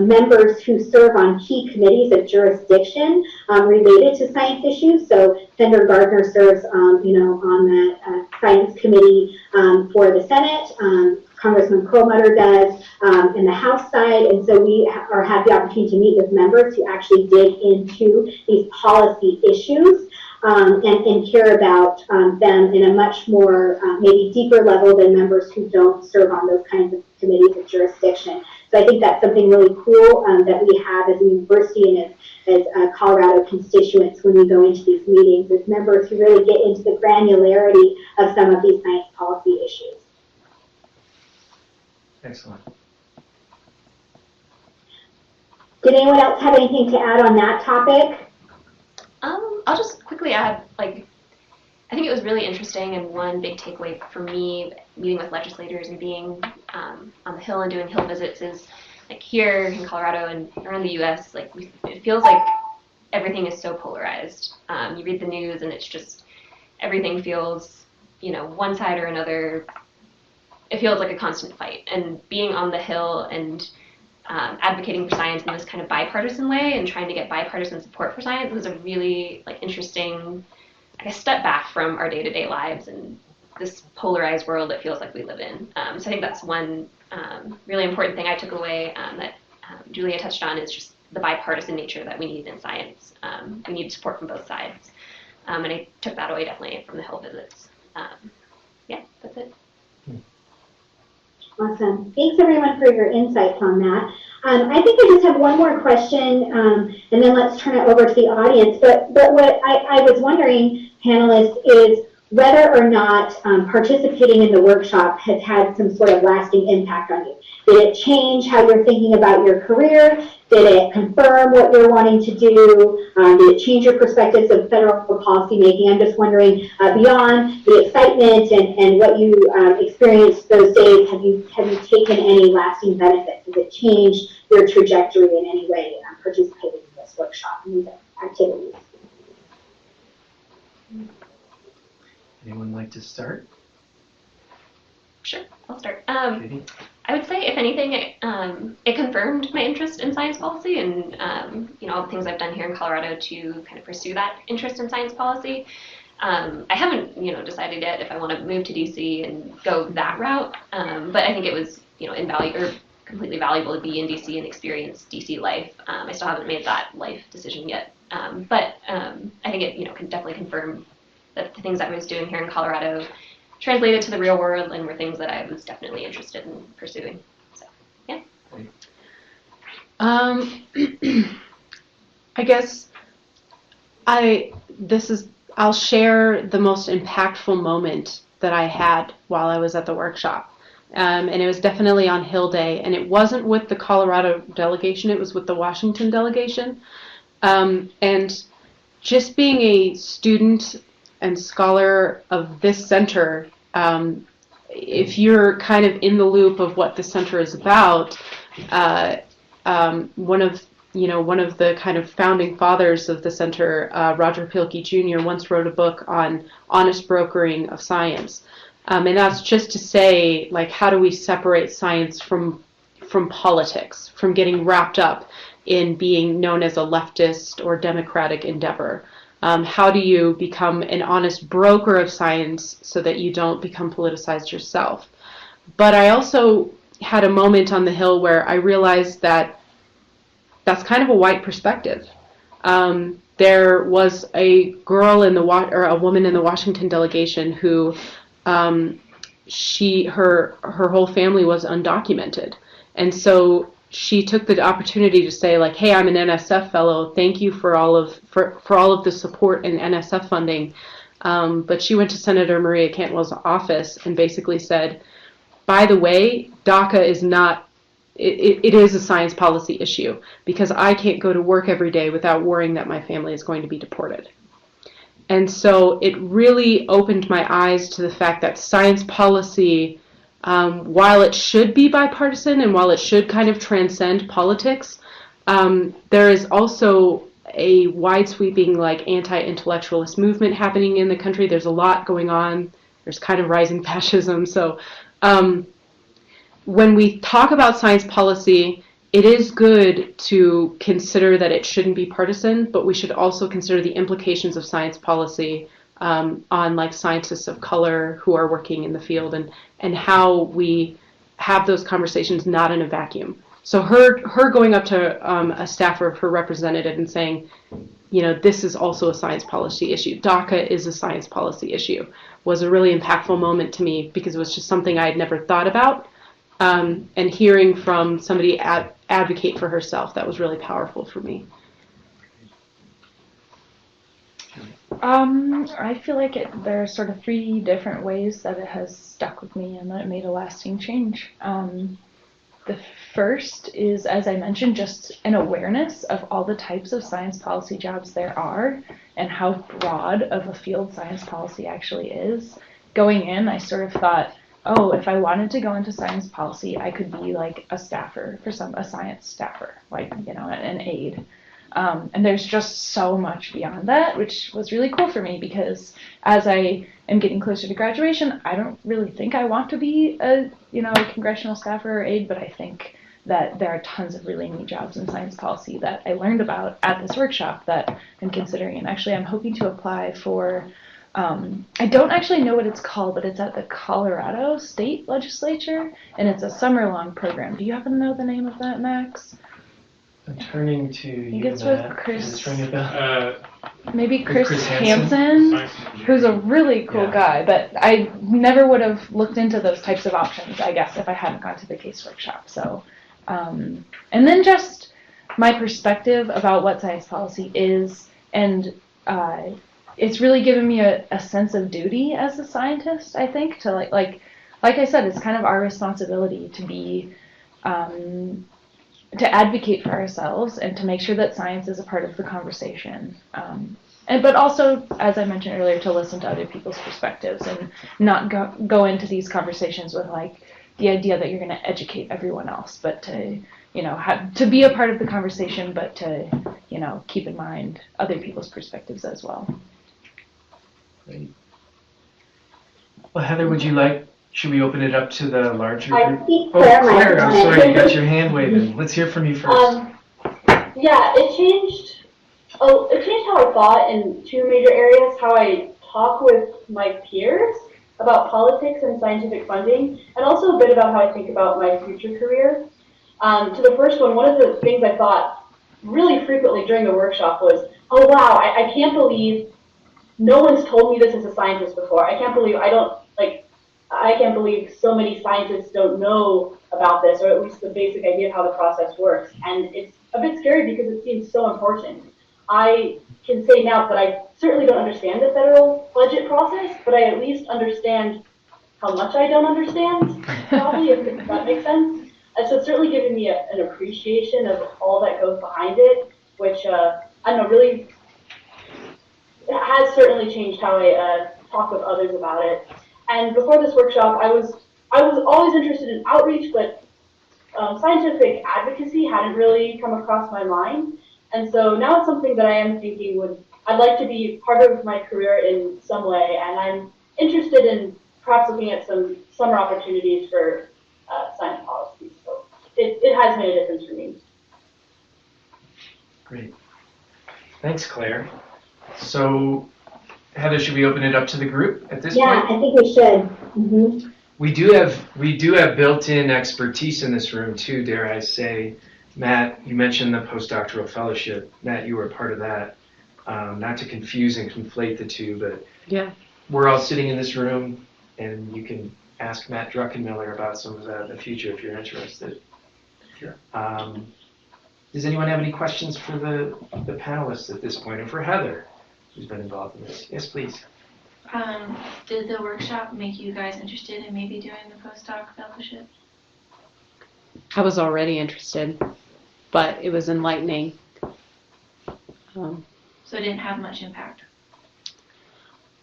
members who serve on key committees of jurisdiction related to science issues. So Senator Gardner serves, on that science committee for the Senate. Congressman Perlmutter does in the House side, and so we have the opportunity to meet with members who actually dig into these policy issues and care about them in a much more maybe deeper level than members who don't serve on those kinds of committees of jurisdiction. So I think that's something really cool that we have as a university and as Colorado constituents when we go into these meetings, as members who really get into the granularity of some of these science policy issues. Excellent. Did anyone else have anything to add on that topic? I'll just quickly add, I think it was really interesting, and one big takeaway for me meeting with legislators and being on the Hill and doing Hill visits is, here in Colorado and around the U.S., it feels like everything is so polarized. You read the news and it's just, everything feels, one side or another. It feels like a constant fight, and being on the Hill and advocating for science in this kind of bipartisan way and trying to get bipartisan support for science was a really interesting, step back from our day-to-day lives and this polarized world that feels like we live in. So I think that's one really important thing I took away that Julia touched on, is just the bipartisan nature that we need in science. We need support from both sides, and I took that away definitely from the Hill visits. That's it. Awesome. Thanks everyone for your insights on that. I think I just have one more question, and then let's turn it over to the audience. But what I was wondering, panelists, is whether or not participating in the workshop has had some sort of lasting impact on you. Did it change how you're thinking about your career? Did it confirm what you're wanting to do? Did it change your perspectives of federal policy making? I'm just wondering, beyond the excitement and what you experienced those days, have you taken any lasting benefits? Has it changed your trajectory in any way participating in this workshop and these activities? Anyone like to start? Sure, I'll start. I would say, if anything, it confirmed my interest in science policy and all the things I've done here in Colorado to kind of pursue that interest in science policy. I haven't decided yet if I want to move to DC and go that route, but I think it was completely valuable to be in DC and experience DC life. I still haven't made that life decision yet, but I think it can definitely confirm that the things I was doing here in Colorado translated to the real world and were things that I was definitely interested in pursuing. So, yeah. I guess I'll share the most impactful moment that I had while I was at the workshop. And it was definitely on Hill Day, and it wasn't with the Colorado delegation, it was with the Washington delegation. And just being a student and scholar of this center, if you're kind of in the loop of what the center is about, one of the kind of founding fathers of the center, Roger Pielke Jr., once wrote a book on honest brokering of science. And that's just to say, how do we separate science from politics, from getting wrapped up in being known as a leftist or democratic endeavor? How do you become an honest broker of science so that you don't become politicized yourself? But I also had a moment on the Hill where I realized that that's kind of a white perspective. There was a girl in the a woman in the Washington delegation who her whole family was undocumented, and so she took the opportunity to say, like, hey, I'm an NSF fellow, thank you for all of the support and NSF funding. But she went to Senator Maria Cantwell's office and basically said, by the way, DACA is not, it is a science policy issue because I can't go to work every day without worrying that my family is going to be deported. And so it really opened my eyes to the fact that science policy, while it should be bipartisan and while it should kind of transcend politics, there is also a wide-sweeping, like, anti-intellectualist movement happening in the country. There's a lot going on. There's kind of rising fascism. So when we talk about science policy, it is good to consider that it shouldn't be partisan, but we should also consider the implications of science policy on, like, scientists of color who are working in the field, and how we have those conversations not in a vacuum. So her going up to a staffer of her representative and saying, you know, this is also a science policy issue. DACA is a science policy issue, was a really impactful moment to me because it was just something I had never thought about. And hearing from somebody advocate for herself, that was really powerful for me. I feel like there are sort of 3 different ways that it has stuck with me and that it made a lasting change. The first is, as I mentioned, just an awareness of all the types of science policy jobs there are and how broad of a field science policy actually is. Going in, I sort of thought, oh, if I wanted to go into science policy, I could be like a staffer for a science staffer, like, you know, an aide. And there's just so much beyond that, which was really cool for me because as I am getting closer to graduation, I don't really think I want to be a congressional staffer or aide, but I think that there are tons of really neat jobs in science policy that I learned about at this workshop that I'm considering. And actually, I'm hoping to apply for, I don't actually know what it's called, but it's at the Colorado State Legislature, and it's a summer-long program. Do you happen to know the name of that, Max? I'm turning to you, I think it's with Chris. Is it ringing a bell? Maybe Chris Hansen? Hansen, who's a really cool guy, but I never would have looked into those types of options, I guess, if I hadn't gone to the case workshop. So, and then just my perspective about what science policy is, and it's really given me a sense of duty as a scientist, I think, to like I said, it's kind of our responsibility to be, to advocate for ourselves and to make sure that science is a part of the conversation. But also, as I mentioned earlier, to listen to other people's perspectives and not go into these conversations with like the idea that you're going to educate everyone else, but to, to be a part of the conversation, but to, keep in mind other people's perspectives as well. Great. Well, Heather, should we open it up to the larger I group? think Claire, might I'm want sorry, it. you got your hand waving. Let's hear from you first. Yeah, it changed how I thought in 2 major areas, how I talk with my peers about politics and scientific funding, and also a bit about how I think about my future career. To the first one of the things I thought really frequently during the workshop was, oh wow, I can't believe no one's told me this as a scientist before. I can't believe so many scientists don't know about this, or at least the basic idea of how the process works. And it's a bit scary because it seems so important. I can say now that I certainly don't understand the federal budget process, but I at least understand how much I don't understand, probably, if that makes sense. And so it's certainly given me an appreciation of all that goes behind it, which, really has certainly changed how I talk with others about it. And before this workshop, I was always interested in outreach, but scientific advocacy hadn't really come across my mind. And so now it's something that I am thinking I'd like to be part of my career in some way, and I'm interested in perhaps looking at some summer opportunities for science policy. So it has made a difference for me. Great. Thanks, Claire. So, Heather, should we open it up to the group at this Yeah, point? I think we should. Mhm. We do have built-in expertise in this room too, dare I say. Matt, you mentioned the postdoctoral fellowship. Matt, you were part of that. Not to confuse and conflate the two, but Yeah. we're all sitting in this room, and you can ask Matt Druckenmiller about some of that in the future if you're interested. Sure. Does anyone have any questions for the panelists at this point, or for Heather, who's been involved in this? Yes, please. Did the workshop make you guys interested in maybe doing the postdoc fellowship? I was already interested, but it was enlightening. So it didn't have much impact.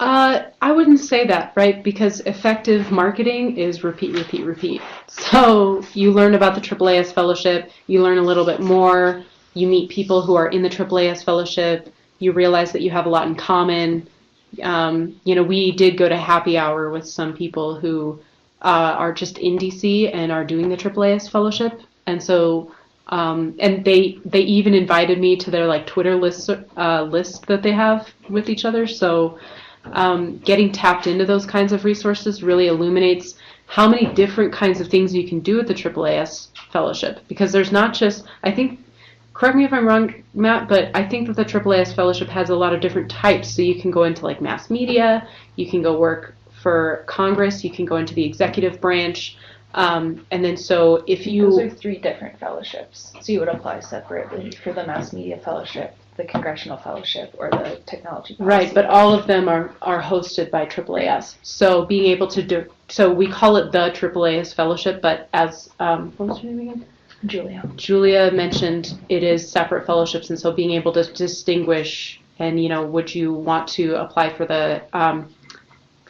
I wouldn't say that, right? Because effective marketing is repeat, repeat, repeat. So you learn about the AAAS fellowship, you learn a little bit more, you meet people who are in the AAAS fellowship, you realize that you have a lot in common. We did go to happy hour with some people who are just in DC and are doing the AAAS fellowship, and so and they even invited me to their like Twitter list that they have with each other. So getting tapped into those kinds of resources really illuminates how many different kinds of things you can do at the AAAS fellowship, because there's not just, I think, correct me if I'm wrong, Matt, but I think that the AAAS fellowship has a lot of different types. So you can go into like mass media, you can go work for Congress, you can go into the executive branch, and then so if you... Those are 3 different fellowships. So you would apply separately for the mass media fellowship, the congressional fellowship, or the technology policy. Right, but all of them are hosted by AAAS. So being able to do, so we call it the AAAS fellowship, but as, what was your name again? Julia mentioned it is separate fellowships, and so being able to distinguish and, would you want to apply for the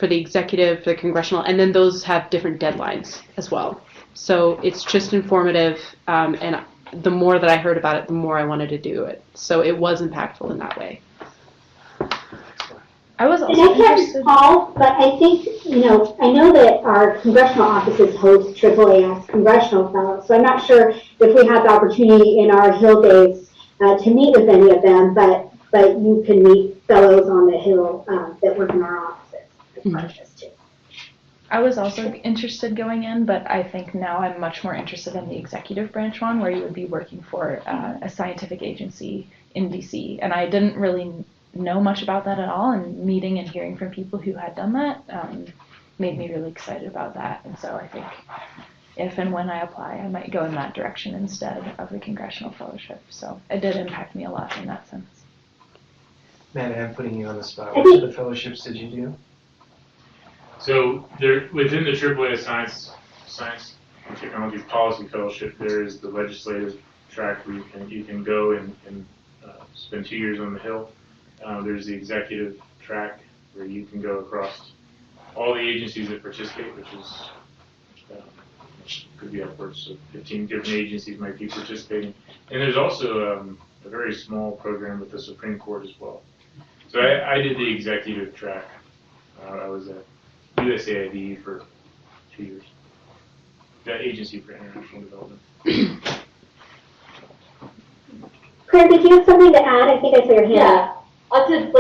executive, the congressional, and then those have different deadlines as well. So it's just informative, and the more that I heard about it, the more I wanted to do it. So it was impactful in that way. I was And also I can't interested. recall, but I think, I know that our congressional offices host AAAS congressional fellows, so I'm not sure if we had the opportunity in our Hill days to meet with any of them, but you can meet fellows on the Hill that work in our offices as part of this too. I was also interested going in, but I think now I'm much more interested in the executive branch one, where you would be working for a scientific agency in DC. And I didn't really know much about that at all, and meeting and hearing from people who had done that made me really excited about that. And so I think if and when I apply, I might go in that direction instead of the congressional fellowship. So it did impact me a lot in that sense. Matt, I'm putting you on the spot. What sort of fellowships did you do? So there, within the AAA Science and Technology Policy Fellowship, there is the legislative track where you can go and spend 2 years on the Hill. There's the executive track where you can go across all the agencies that participate, which could be upwards of 15 different agencies might be participating. And there's also a very small program with the Supreme Court as well. So I did the executive track. I was at USAID for 2 years. The Agency for International Development. Claire, did you have something to add? I think I saw your hand. Yeah, I'll just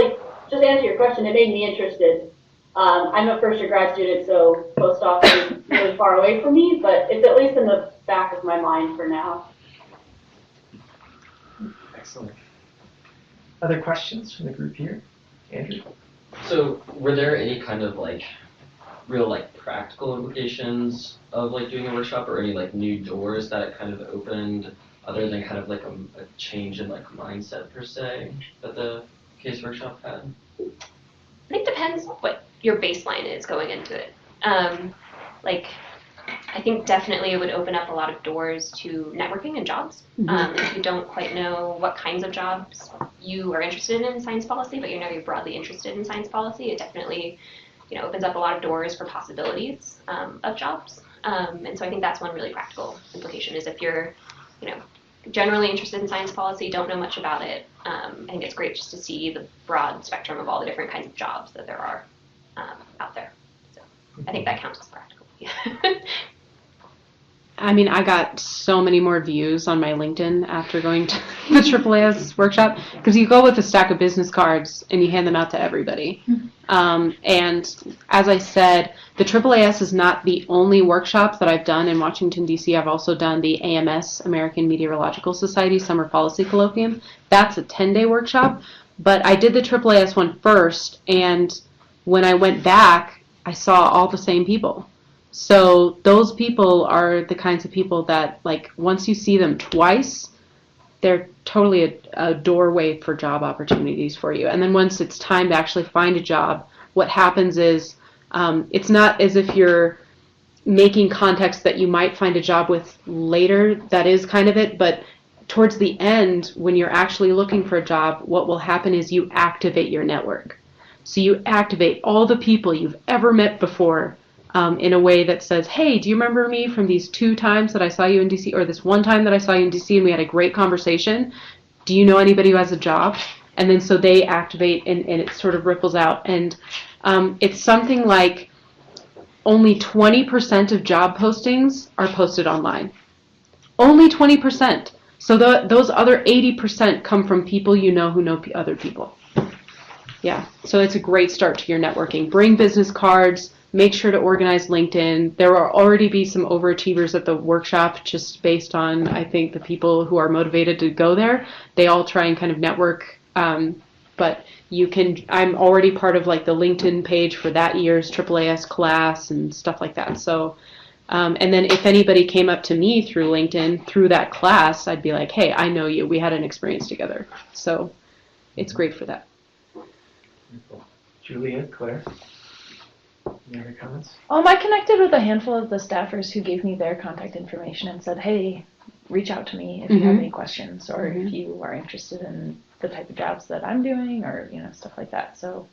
answer your question. It made me interested. I'm a first-year grad student, so postdoc is really far away from me, but it's at least in the back of my mind for now. Excellent. Other questions from the group here? Andrew? So were there any kind of real practical implications of doing a workshop, or any new doors that it kind of opened, other than kind of a change in mindset per se that the case workshop had? I think it depends what your baseline is going into it. I think definitely it would open up a lot of doors to networking and jobs. If you don't quite know what kinds of jobs you are interested in science policy, but you know you're broadly interested in science policy, it definitely opens up a lot of doors for possibilities of jobs. And so I think that's one really practical implication, is if you're generally interested in science policy, don't know much about it, I think it's great just to see the broad spectrum of all the different kinds of jobs that there are out there. So I think that counts as practical. I mean, I got so many more views on my LinkedIn after going to the AAAS workshop, because you go with a stack of business cards and you hand them out to everybody. And as I said, the AAAS is not the only workshop that I've done in Washington, D.C. I've also done the AMS, American Meteorological Society Summer Policy Colloquium. That's a 10-day workshop. But I did the AAAS one first, and when I went back, I saw all the same people. So those people are the kinds of people that, like, once you see them twice, they're totally a doorway for job opportunities for you. And then once it's time to actually find a job, what happens is it's not as if you're making contacts that you might find a job with later. That is kind of it. But towards the end, when you're actually looking for a job, what will happen is you activate your network. So you activate all the people you've ever met before in a way that says, hey, do you remember me from these 2 times that I saw you in DC, or this 1 time that I saw you in DC and we had a great conversation? Do you know anybody who has a job? And then so they activate, and it sort of ripples out. And it's something like only 20% of job postings are posted online. Only 20%. So those other 80% come from people you know who know other people. Yeah, so it's a great start to your networking. Bring business cards. Make sure to organize LinkedIn. There will already be some overachievers at the workshop, just based on, I think, the people who are motivated to go there. They all try and kind of network. But you can, I'm already part of like the LinkedIn page for that year's AAAS class and stuff like that. So, and then if anybody came up to me through LinkedIn, through that class, I'd be like, hey, I know you. We had an experience together. So it's great for that. Julia, Claire, any other comments? I connected with a handful of the staffers who gave me their contact information and said, hey, reach out to me if you have any questions, or if you are interested in the type of jobs that I'm doing, or stuff like that. So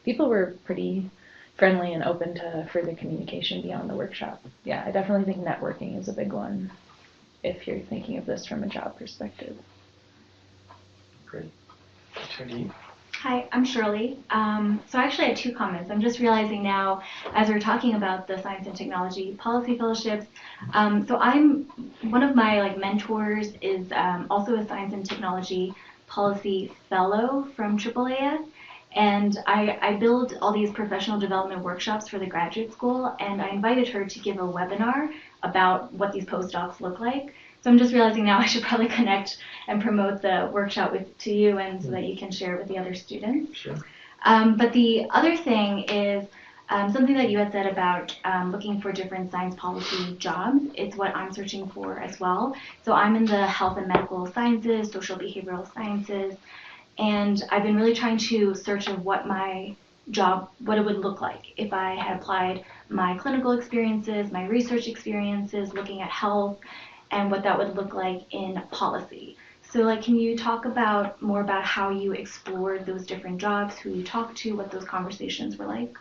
people were pretty friendly and open to further communication beyond the workshop. Yeah, I definitely think networking is a big one if you're thinking of this from a job perspective. Great. Turn to you. Hi, I'm Shirley. So I actually had 2 comments. I'm just realizing now, as we're talking about the Science and Technology Policy Fellowships, so I'm, one of my mentors is also a Science and Technology Policy Fellow from AAAS, and I build all these professional development workshops for the graduate school, and I invited her to give a webinar about what these postdocs look like. So I'm just realizing now I should probably connect and promote the workshop to you, and so that you can share it with the other students. Sure. But the other thing is something that you had said about looking for different science policy jobs. It's what I'm searching for as well. So I'm in the health and medical sciences, social behavioral sciences, and I've been really trying to search of what my job, what it would look like if I had applied my clinical experiences, my research experiences, looking at health, and what that would look like in policy. So can you talk more about how you explored those different jobs, who you talked to, what those conversations were like?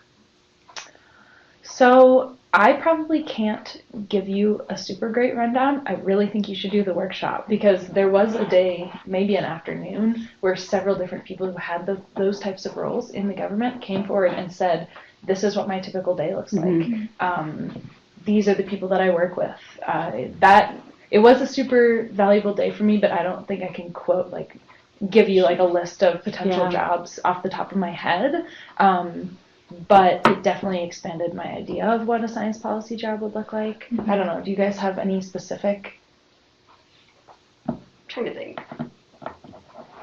So I probably can't give you a super great rundown. I really think you should do the workshop, because there was a day, maybe an afternoon, where several different people who had those types of roles in the government came forward and said, this is what my typical day looks like. These are the people that I work with. It was a super valuable day for me, but I don't think I can quote, give you a list of potential jobs off the top of my head. But it definitely expanded my idea of what a science policy job would look like. I don't know. Do you guys have any specific? I'm trying to think. I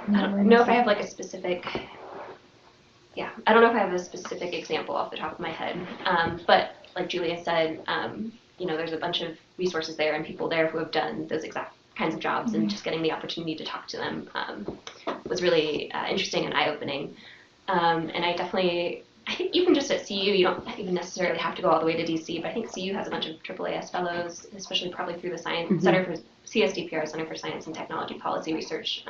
don't know if I have a specific. Yeah, I don't know if I have a specific example off the top of my head. But like Julia said, there's a bunch of resources there and people there who have done those exact kinds of jobs, and just getting the opportunity to talk to them was really interesting and eye-opening. And I think even just at CU, you don't even necessarily have to go all the way to DC, but I think CU has a bunch of AAAS fellows, especially probably through the Science Center for CSTPR, Center for Science and Technology Policy Research,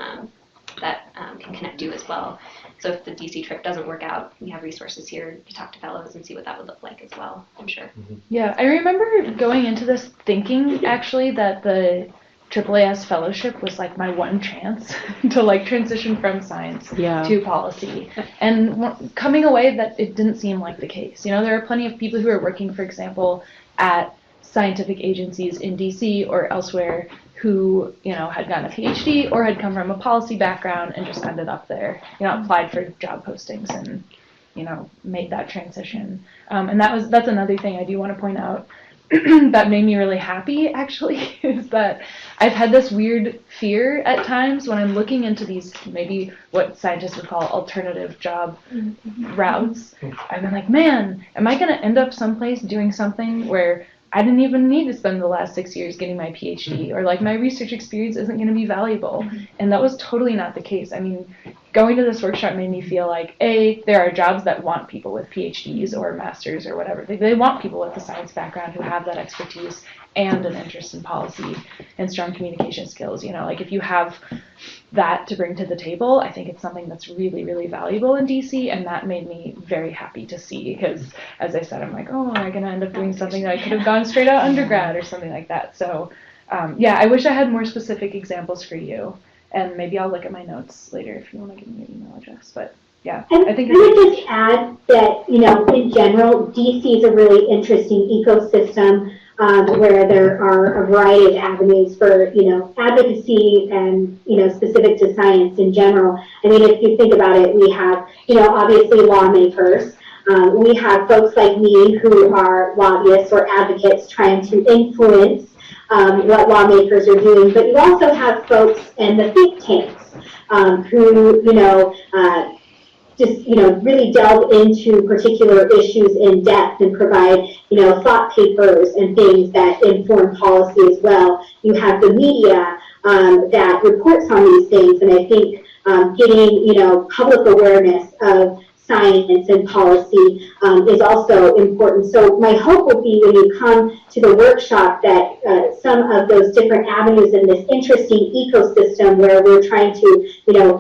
that can connect you as well. So if the DC trip doesn't work out, we have resources here to talk to fellows and see what that would look like as well, I'm sure. Yeah, I remember going into this thinking actually that the AAAS fellowship was my one chance to transition from science to policy, and coming away that it didn't seem like the case. There are plenty of people who are working, for example, at scientific agencies in DC or elsewhere who, had gotten a PhD or had come from a policy background and just ended up there, applied for job postings and, made that transition. And that's another thing I do want to point out that made me really happy, actually, is that I've had this weird fear at times when I'm looking into these, maybe what scientists would call alternative job routes. I've been like, man, am I going to end up someplace doing something where I didn't even need to spend the last 6 years getting my PhD, or like my research experience isn't going to be valuable? And that was totally not the case. I mean, going to this workshop made me feel like, there are jobs that want people with PhDs or masters or whatever. They want people with a science background who have that expertise and an interest in policy and strong communication skills. Like if you have that to bring to the table, I think it's something that's really, really valuable in DC, and that made me very happy to see, because as I said, I'm like, am I going to end up doing something that I could have gone straight out undergrad or something like that? So I wish I had more specific examples for you. And maybe I'll look at my notes later if you want to give me your email address. But yeah, I think I would just add that, in general, DC is a really interesting ecosystem where there are a variety of avenues for, advocacy and, specific to science in general. I mean, if you think about it, we have, obviously lawmakers. We have folks like me who are lobbyists or advocates trying to influence what lawmakers are doing, but you also have folks in the think tanks who, really delve into particular issues in depth and provide, thought papers and things that inform policy as well. You have the media that reports on these things, and I think getting, public awareness of science and policy is also important. So my hope would be when you come to the workshop that some of those different avenues in this interesting ecosystem where we're trying to,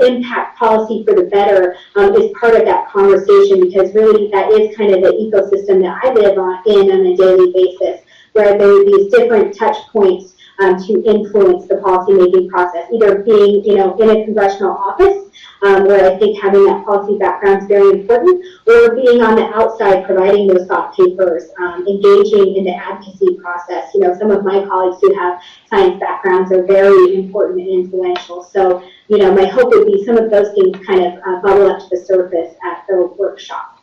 impact policy for the better is part of that conversation, because really that is kind of the ecosystem that I live in on a daily basis, where there are these different touch points to influence the policymaking process, either being, in a congressional office, where I think having that policy background is very important, or being on the outside providing those thought papers, engaging in the advocacy process. Some of my colleagues who have science backgrounds are very important and influential. So, my hope would be some of those things kind of bubble up to the surface at the workshop.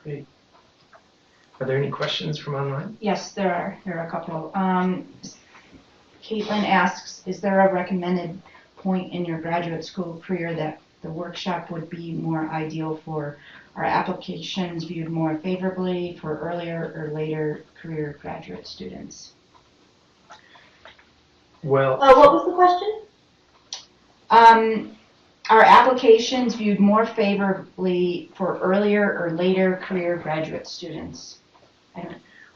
Great. Are there any questions from online? Yes, there are. There are a couple. Caitlin asks, is there a recommended point in your graduate school career that the workshop would be more ideal for? Are applications viewed more favorably for earlier or later career graduate students? Well, What was the question? Are applications viewed more favorably for earlier or later career graduate students?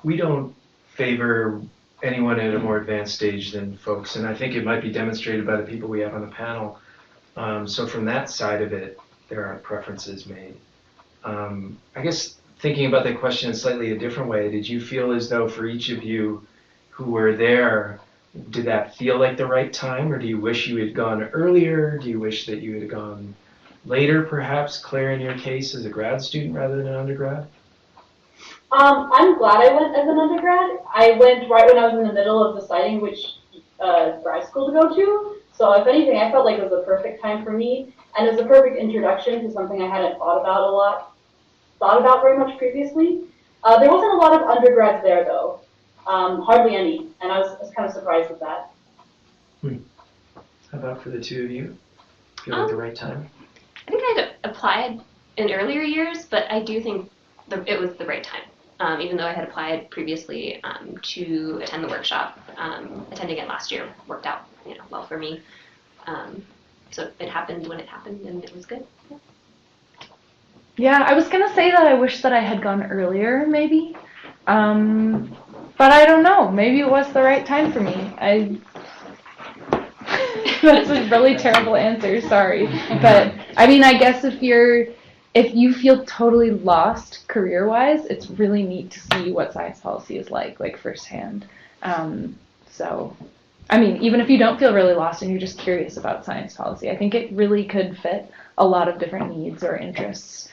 we don't favor anyone at a more advanced stage than folks, and I think it might be demonstrated by the people we have on the panel. So from that side of it, there aren't preferences made. I guess thinking about that question in slightly a different way, did you feel as though for each of you who were there, did that feel like the right time, or do you wish you had gone earlier? Do you wish that you had gone later, perhaps? Claire, in your case, as a grad student rather than an undergrad? I'm glad I went as an undergrad. I went right when I was in the middle of deciding which grad school to go to. So if anything, I felt like it was the perfect time for me, and it was a perfect introduction to something I hadn't thought about very much previously. There wasn't a lot of undergrads there though, hardly any, and I was kind of surprised with that. How about for the two of you? Feel like the right time? I think I'd applied in earlier years, but I do think it was the right time. Even though I had applied previously to attend the workshop, attending it last year worked out, well for me. So it happened when it happened, and it was good. Yeah, I was gonna say that I wish that I had gone earlier, maybe, but I don't know. Maybe it was the right time for me. That's a really terrible answer. Sorry, but I mean, I guess if you feel totally lost career-wise, it's really neat to see what science policy is like firsthand. So, I mean, even if you don't feel really lost and you're just curious about science policy, I think it really could fit a lot of different needs or interests.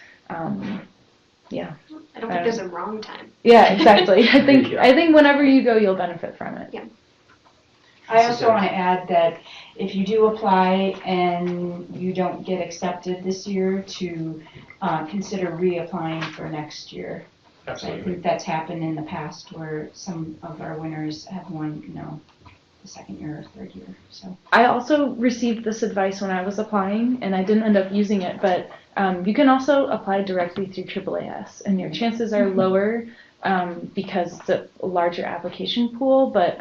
I don't think there's a wrong time. Yeah, exactly. I think Yeah. I think whenever you go, you'll benefit from it. I also want to add that if you do apply and you don't get accepted this year, to consider reapplying for next year. I Absolutely. think that's happened in the past where some of our winners have won, the second year or third year. So I also received this advice when I was applying, and I didn't end up using it, but you can also apply directly through AAAS, and your chances are lower because it's a larger application pool, but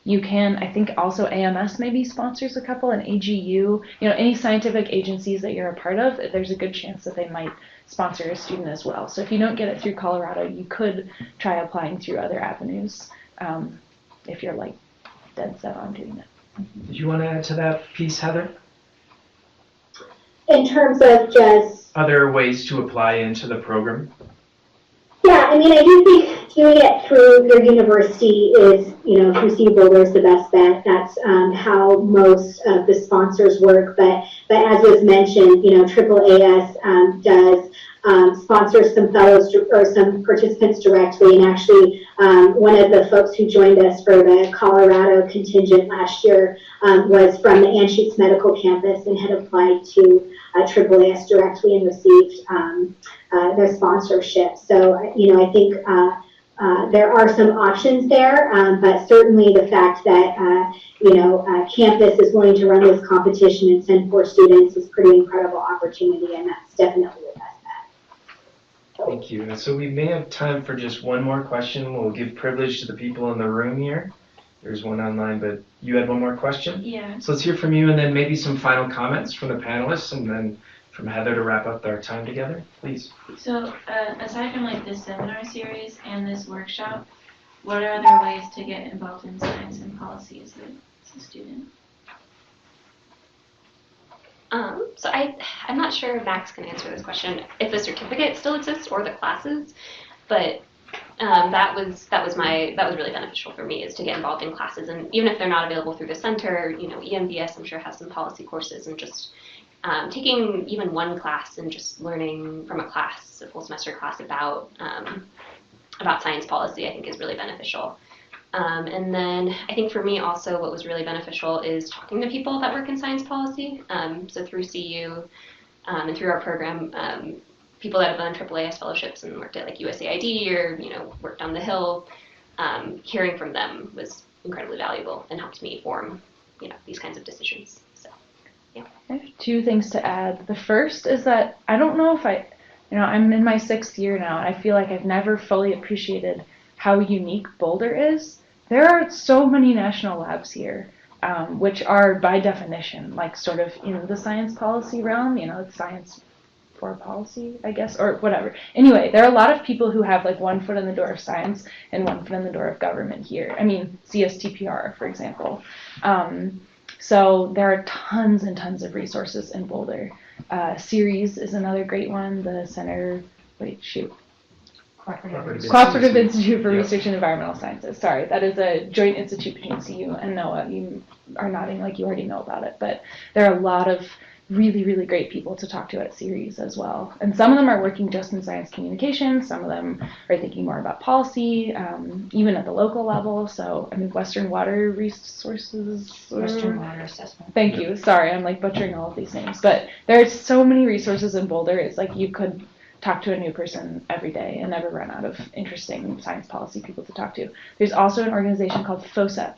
you can, I think also AMS maybe sponsors a couple, and AGU, any scientific agencies that you're a part of, there's a good chance that they might sponsor a student as well. So if you don't get it through Colorado, you could try applying through other avenues if you're like dead set on doing it. Did you want to add to that piece, Heather? In terms of just, Other ways to apply into the program? yeah, I mean, I do think doing it through your university is, through C Boulder is the best bet. That's how most of the sponsors work. But as was mentioned, AAAS does sponsor some fellows or some participants directly. And actually, one of the folks who joined us for the Colorado contingent last year was from the Anschutz Medical Campus and had applied to AAAS directly and received their sponsorship. So, I think there are some options there, but certainly the fact that, campus is willing to run this competition and send 4 students is pretty incredible opportunity, and that's definitely the best bet. Thank you. And so we may have time for just one more question. We'll give privilege to the people in the room here. There's one online, but you had one more question? Yeah. So let's hear from you, and then maybe some final comments from the panelists, and then from Heather to wrap up our time together, please. So, aside from like this seminar series and this workshop, what are other ways to get involved in science and policy as a student? So I'm not sure if Max can answer this question, if the certificate still exists or the classes, but that was really beneficial for me, is to get involved in classes, and even if they're not available through the center, EMBS I'm sure has some policy courses, and just taking even one class and just learning from a class, a full semester class about science policy, I think is really beneficial. And then I think for me also what was really beneficial is talking to people that work in science policy. So through CU and through our program, people that have done AAAS fellowships and worked at like USAID or worked on the Hill, hearing from them was incredibly valuable and helped me form these kinds of decisions. So yeah. I have 2 things to add. The first is that I don't know if I'm in my 6th year now, and I feel like I've never fully appreciated how unique Boulder is. There are so many national labs here, which are by definition like sort of in the science policy realm, it's science for policy, I guess, or whatever. Anyway, there are a lot of people who have like one foot in the door of science and one foot in the door of government here. I mean, CSTPR, for example. So there are tons and tons of resources in Boulder. Ceres is another great one. The Center, Cooperative Institute for Research in Environmental Sciences. Sorry, that is a joint institute between CU and NOAA. You are nodding like you already know about it, but there are a lot of really, really great people to talk to at Ceres as well. And some of them are working just in science communication. Some of them are thinking more about policy, even at the local level. So, Western Water Resources. Western Water Assessment. Thank you. Sorry, I'm like butchering all of these names. But there are so many resources in Boulder. It's like you could talk to a new person every day and never run out of interesting science policy people to talk to. There's also an organization called FOSEP,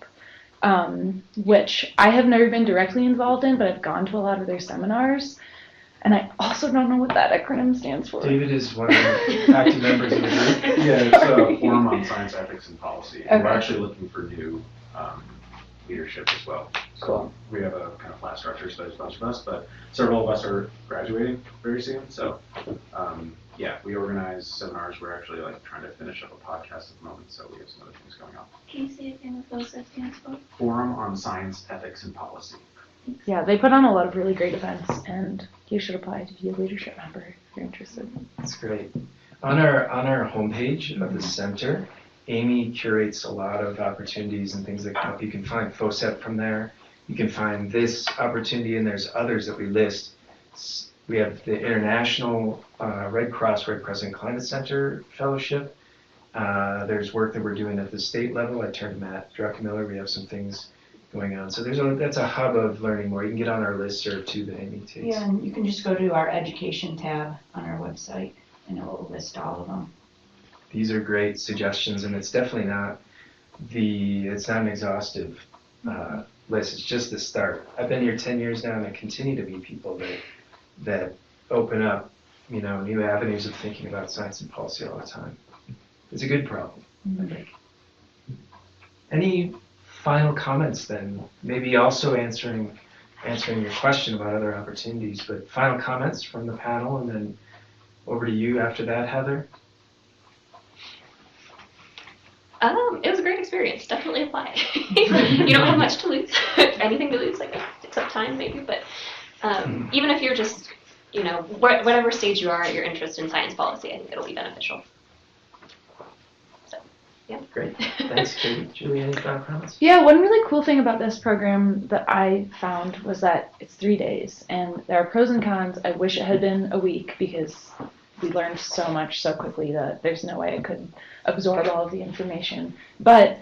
which I have never been directly involved in, but I've gone to a lot of their seminars, and I also don't know what that acronym stands for. David is one of the active members of the group. Yeah, it's a forum on science, ethics, and policy. And we're Okay. actually looking for new leadership as well. So Cool. we have a kind of flat structure, so there's a bunch of us, but several of us are graduating very soon. So yeah, we organize seminars. We're actually like trying to finish up a podcast at the moment, so we have some other things going on. Can you say again what FOSA stands for? Forum on Science, Ethics, and Policy. Yeah, they put on a lot of really great events, and you should apply to be a leadership member if you're interested. That's great. On our homepage of the center, Amy curates a lot of opportunities and things that come up. You can find FOSEP from there. You can find this opportunity, and there's others that we list. We have the International Red Cross Red Crescent Climate Center Fellowship. There's work that we're doing at the state level. I turned to Matt Druckenmiller. We have some things going on. So that's a hub of learning more. You can get on our listserv too that Amy takes. Yeah, and you can just go to our education tab on our website and it will list all of them. These are great suggestions, and it's definitely not an exhaustive list. It's just the start. I've been here 10 years now, and there continue to be people that open up, new avenues of thinking about science and policy all the time. It's a good problem, I think. Any final comments then? Maybe also answering your question about other opportunities, but final comments from the panel, and then over to you after that, Heather. It was a great experience. Definitely apply. You don't have much to lose, anything to lose, I guess, except time maybe. But even if you're just, whatever stage you are at your interest in science policy, I think it'll be beneficial. So, yeah. Great. Thanks, Katie. Julie, any final comments? Yeah, one really cool thing about this program that I found was that it's 3 days, and there are pros and cons. I wish it had been a week because we learned so much so quickly that there's no way I could absorb all of the information. But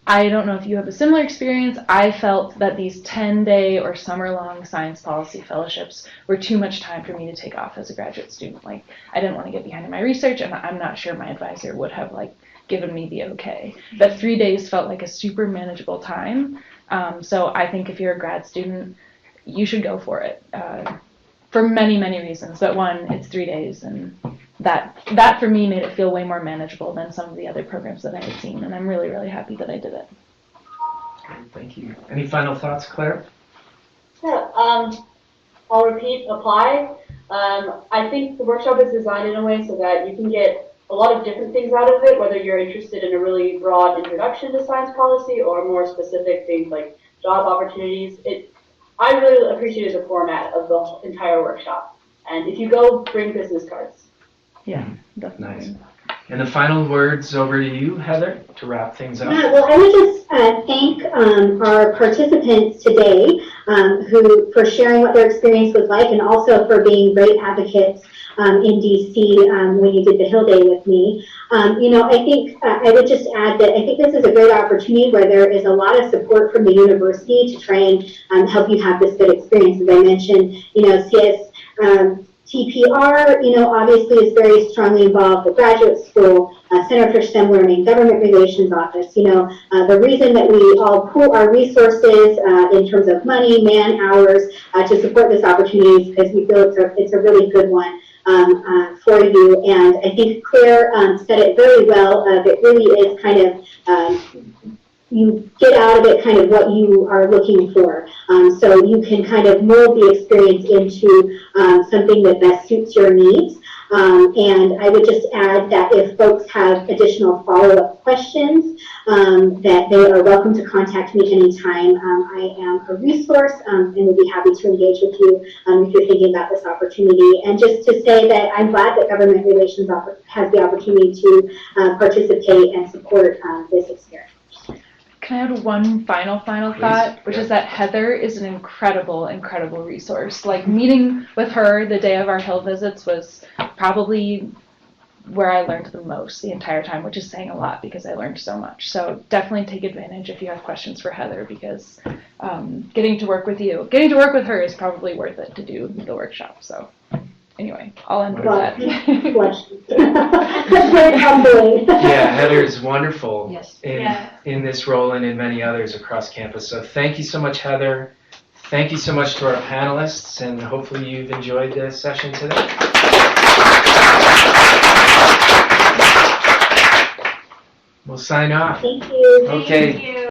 I don't know if you have a similar experience. I felt that these 10-day or summer-long science policy fellowships were too much time for me to take off as a graduate student. Like, I didn't want to get behind in my research, and I'm not sure my advisor would have given me the okay. But 3 days felt like a super manageable time. So I think if you're a grad student, you should go for it. For many, many reasons, but one, it's 3 days, and that for me made it feel way more manageable than some of the other programs that I had seen, and I'm really, really happy that I did it. Great, thank you. Any final thoughts, Claire? Yeah, I'll repeat, apply. I think the workshop is designed in a way so that you can get a lot of different things out of it, whether you're interested in a really broad introduction to science policy or more specific things like job opportunities. I really appreciated the format of the entire workshop. And if you go, bring business cards. Yeah, definitely. Nice. And the final words over to you, Heather, to wrap things up. Yeah, well, I would just thank our participants today for sharing what their experience was like, and also for being great advocates in DC when you did the Hill Day with me. I think I would just add that I think this is a great opportunity where there is a lot of support from the university to try and help you have this good experience. As I mentioned, CSTPR, obviously is very strongly involved, the graduate school, Center for STEM Learning, Government Relations Office. The reason that we all pool our resources in terms of money, man hours to support this opportunity is because we feel it's a really good one for you. And I think Claire said it very well. It really is kind of you get out of it kind of what you are looking for. So you can kind of mold the experience into something that best suits your needs. And I would just add that if folks have additional follow-up questions, that they are welcome to contact me anytime. I am a resource and would be happy to engage with you if you're thinking about this opportunity. And just to say that I'm glad that Government Relations has the opportunity to participate and support this experience. Can I add one final Please. thought, which is that Heather is an incredible, incredible resource. Meeting with her the day of our Hill visits was probably where I learned the most the entire time, which is saying a lot because I learned so much. So definitely take advantage if you have questions for Heather, because getting to work with her is probably worth it to do the workshop. So anyway, I'll end with that. That's very humbling. Yeah, Heather is wonderful Yes. in this role and in many others across campus. So thank you so much, Heather. Thank you so much to our panelists, and hopefully you've enjoyed the session today. We'll sign off. Thank you. Okay. Thank you.